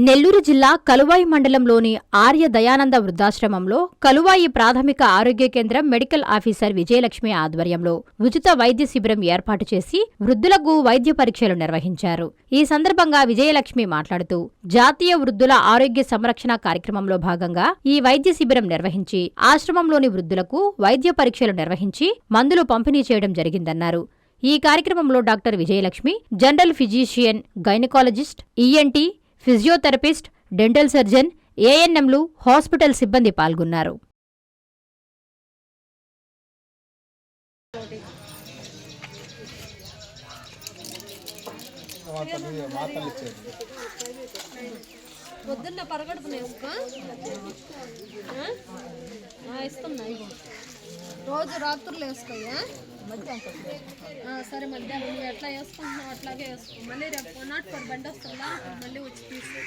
నెల్లూరు జిల్లా కలువాయి మండలంలోని ఆర్య దయానంద వృద్ధాశ్రమంలో కలువాయి ప్రాథమిక ఆరోగ్య కేంద్రం మెడికల్ ఆఫీసర్ విజయలక్ష్మి ఆధ్వర్యంలో ఉచిత వైద్య శిబిరం ఏర్పాటు చేసి వృద్ధులకు వైద్య పరీక్షలు నిర్వహించారు. ఈ సందర్భంగా విజయలక్ష్మి మాట్లాడుతూ జాతీయ వృద్ధుల ఆరోగ్య సంరక్షణ కార్యక్రమంలో భాగంగా ఈ వైద్య శిబిరం నిర్వహించి ఆశ్రమంలోని వృద్ధులకు వైద్య పరీక్షలు నిర్వహించి మందులు పంపిణీ చేయడం జరిగిందన్నారు. ఈ కార్యక్రమంలో doctor Vijayalakshmi, general physician, gynaecologist, ENT, physiotherapist, dental surgeon, ఏఎన్ఎంలు, హాస్పిటల్ సిబ్బంది పాల్గొన్నారు. పొద్దున్న పరగడుపున వేసుకో ఇస్తున్నా, రోజు రాత్రులు వేసుకోయా. సరే, మధ్యాహ్నం నువ్వు ఎట్లా వేసుకుంటున్నావు అట్లాగే వేసుకో. మళ్ళీ రేపు నాట్ ఫోర్ బండి వస్తుందా, మళ్ళీ వచ్చి తీసుకో.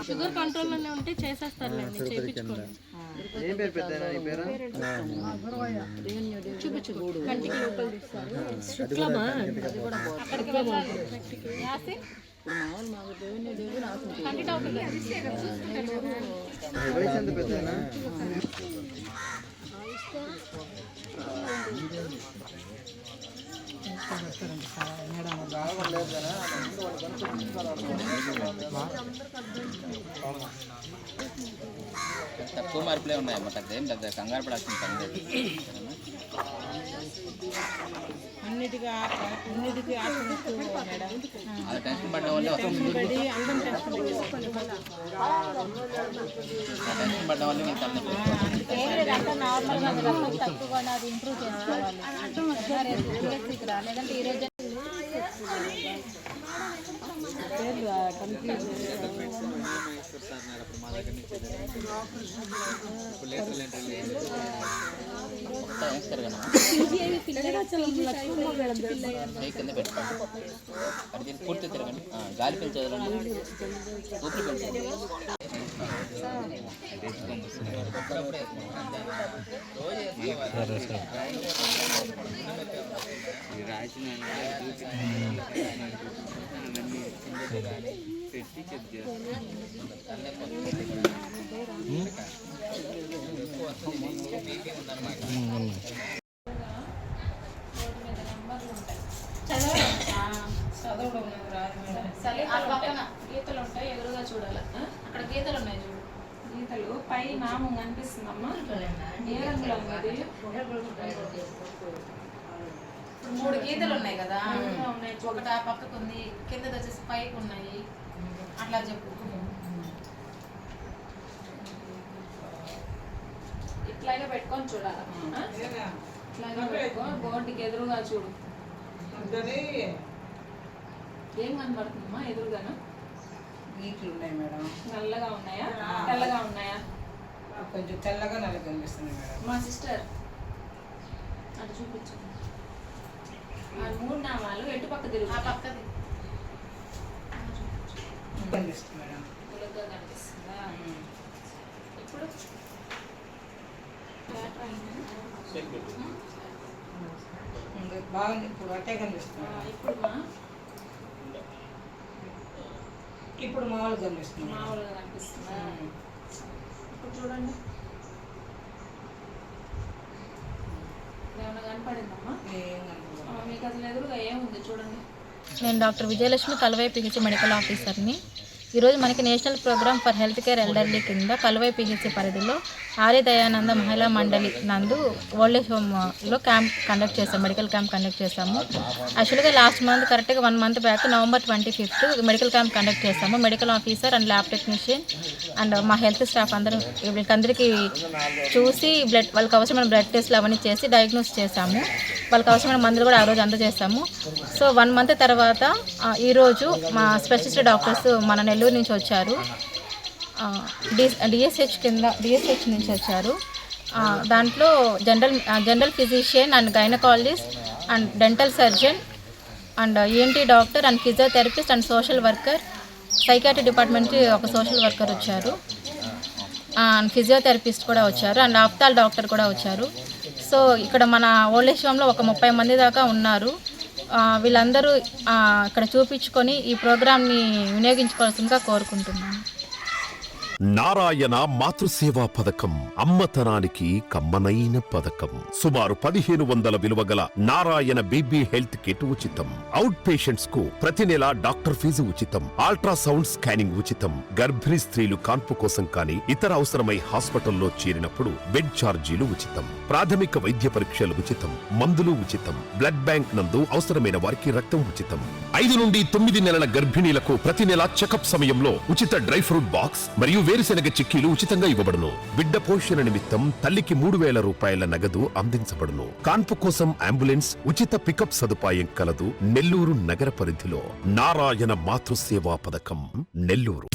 షుగర్ కంట్రోల్లోనే ఉంటే చేసేస్తారులేండి, చేయించుకోండి. చూపించు, కంటికి లోపల తీస్తారు. అక్కడికి వెళ్ళాలి. కంటి డాక్టర్ తక్కువ మార్పులే ఉన్నాయన్నమాట. అదేం పెద్ద కంగారు పడాల్సిన పని లేదు. అది టెన్షన్ పడ్డం వల్ల టెన్షన్ పడ్డం వల్ల నేను కింద పెట్టుకోండి. అది దీన్ని పూర్తి తిరగండి. గాలి పెంచేదండి, ఊపిరి పెంచండి. గీతలు ఉంటాయి, ఎదురుగా చూడాలి. అక్కడ గీతలు ఉన్నాయి, చూడు. గీతలు పై నామం కనిపిస్తుందమ్మా. ఏ రంగులో ఉంది? 3 గీతలు ఉన్నాయి కదా, ఉన్నాయి. ఒకటి ఆ పక్కకు ఉంది, కిందది వచ్చేసి పైకి ఉన్నాయి. అట్లా చెప్పు. ఇట్లాగే పెట్టుకొని చూడాలి. ఇట్లాగే పెట్టుకో, బోర్డుకి ఎదురుగా చూడు. ఏం కనబడుతుందమ్మా ఎదురుగాను? గీట్లు ఉన్నాయి మేడం. నల్లగా ఉన్నాయా, తెల్లగా ఉన్నాయా? కొంచెం తెల్లగా నల్లగా కనిపిస్తుంది మేడం. మా సిస్టర్ అటు చూపించు. 3 నామాలు ఎటు పక్క తిరుగు. ఆ పక్కది కనిపిస్తుంది మేడం. పులుగ్గా కనిపిస్తుందా? ఇప్పుడు బాగుంది, ఇప్పుడు అట్టే కనిపిస్తుంది. ఇప్పుడు మామూలుగా కనిపిస్తుంది. మామూలుగా కనిపిస్తుందా? ఇప్పుడు చూడండి, ఏమైనా కనపడిందమ్మా? మీకు అసలు ఎదురుగా ఏముంది చూడండి. నేను doctor Vijayalakshmi, Kaluvai PH medical ఆఫీసర్ని. ఈరోజు మనకి national programme for health care elderly కింద కలువాయి పిహెచ్ పరిధిలో ఆర్య దయానంద మహిళా మండలి నందు ఓల్డ్ ఏజ్ హోమ్లో క్యాంప్ కండక్ట్ చేస్తాం, మెడికల్ క్యాంప్ కండక్ట్ చేస్తాము. యాక్చువల్గా లాస్ట్ మంత్ కరెక్ట్గా 1 month back November 25th medical camp conduct చేస్తాము. Medical officer and lab technician and మా హెల్త్ స్టాఫ్ వీళ్ళకందరికీ చూసి వాళ్ళకి అవసరమైన బ్లడ్ టెస్ట్లు అవన్నీ చేసి డయాగ్నోస్ చేశాము. వాళ్ళకి అవసరమైన మందులు కూడా ఆ రోజు అందజేస్తాము. సో 1 మంత్ తర్వాత ఈరోజు మా స్పెషలిస్ట్ డాక్టర్స్ మన నెల్లూరు నుంచి వచ్చారు. డిఎస్హెచ్ నుంచి వచ్చారు. దాంట్లో general physician and gynaecologist and dental surgeon and ENT doctor and physiotherapist and social worker, psychiatry డిపార్ట్మెంట్కి ఒక సోషల్ వర్కర్ వచ్చారు, అండ్ ఫిజియోథెరపిస్ట్ కూడా వచ్చారు, అండ్ ఆఫ్తాల్ డాక్టర్ కూడా వచ్చారు. సో ఇక్కడ మన ఓల్డేజ్ హోమ్లో ఒక 30 మంది దాకా ఉన్నారు. వీళ్ళందరూ ఇక్కడ చూపించుకొని ఈ ప్రోగ్రామ్ని వినియోగించుకోవాల్సిందిగా కోరుకుంటున్నాను. నారాయణ మాతృసేవా పథకం అమ్మతనానికి కమ్మనైన పథకం. సుమారు 1500 విలువగల నారాయణ బేబీ హెల్త్ కిట్ ఉచితం. అవుట్ పేషెంట్స్ కు ప్రతి నెల డాక్టర్ ఫీజు ఉచితం. అల్ట్రాసౌండ్ స్కానింగ్ ఉచితం. గర్భిణీ స్త్రీలు కాన్పు కోసం కానీ ఇతర అవసరమై హాస్పిటల్లో చేరినప్పుడు బెడ్ ఛార్జీలు ఉచితం. ప్రాథమిక వైద్య పరీక్షలు ఉచితం. మందులు ఉచితం. బ్లడ్ బ్యాంక్ నందు అవసరమైన వారికి రక్తం ఉచితం. 5 నుండి 9 నెలల గర్భిణీలకు ప్రతి నెల చెకప్ సమయంలో ఉచిత డ్రై ఫ్రూట్ బాక్స్ మరియు వేరుశెనగ చిక్కీలు ఉచితంగా ఇవ్వబడును. బిడ్డ పోషణ నిమిత్తం తల్లికి 3000 రూపాయల నగదు అందించబడును. కాన్పు కోసం అంబులెన్స్ ఉచిత పికప్ సదుపాయం కలదు. నెల్లూరు నగర పరిధిలో నారాయణ మాతృసేవా పథకం, నెల్లూరు.